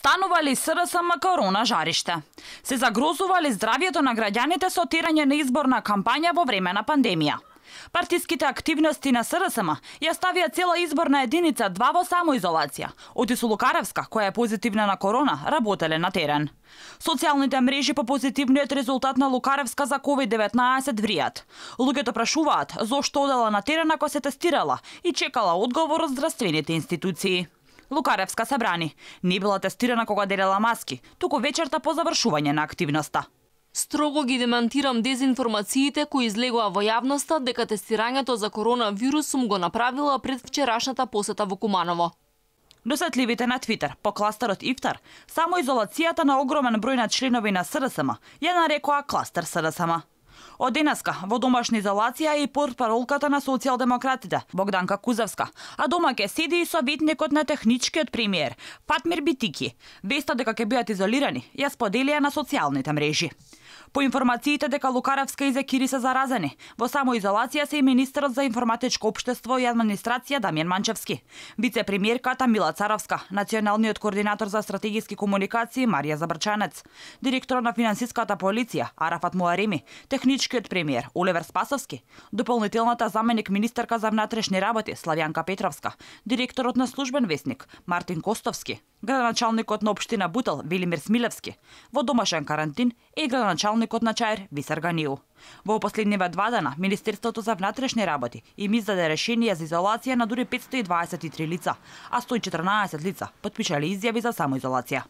Станува ли СРСМ корона жариште? Се загрозува ли здравието на граѓаните со тирање на изборна кампања во време на пандемија? Партиските активности на СРСМ ја ставија цела изборна единица 2 во самоизолација. Отису Лукаревска, која е позитивна на корона, работеле на терен. Социјалните мрежи по позитивниот резултат на Лукаревска за COVID-19 вријат. Луѓето прашуваат зошто одела на терен ако се тестирала и чекала одговор од здравствените институции. Лукаревска се брани. Не била тестирана кога делела маски, туку вечерта по завршување на активноста. Строго ги демантирам дезинформациите кои излегоа во јавноста дека тестирањето за коронавирус сум го направила пред вчерашната посета во Куманово. Досетливите на Твитер по кластерот Ифтар, самоизолацијата на огромен број на членови на СРСМ ја нарекоа кластер СРСМ. Од денеска во домашна изолација е и портпаролката на социјалдемократите Богданка Кузевска, а дома ќе седи и советникот на техничкиот премиер Фатмир Битики. Веста дека ќе бидат изолирани ја споделија на социјалните мрежи. По информациите дека Лукаревска и Зекири се заразени, во самоизолација се и министерот за информатичко општество и администрација Дамјан Манчевски, вице-премиерката Мила Царовска, националниот координатор за стратегиски комуникации Марија Забрчанец, директорот на финансиската полиција Арафат Муареми, техничкиот премиер Оливер Спасовски, дополнителната заменик министерка за внатрешни работи Славјанка Петровска, директорот на службен весник Мартин Костовски, градоначалникот на општина Бутел Велимир Смилевски, во домашен карантин е градоначалникот на Чаир Висер Ганиу. Во последниве 2 дена Министерството за внатрешни работи им издаде решение за изолација на дури 523 лица, а 114 лица потпишале изјави за самоизолација.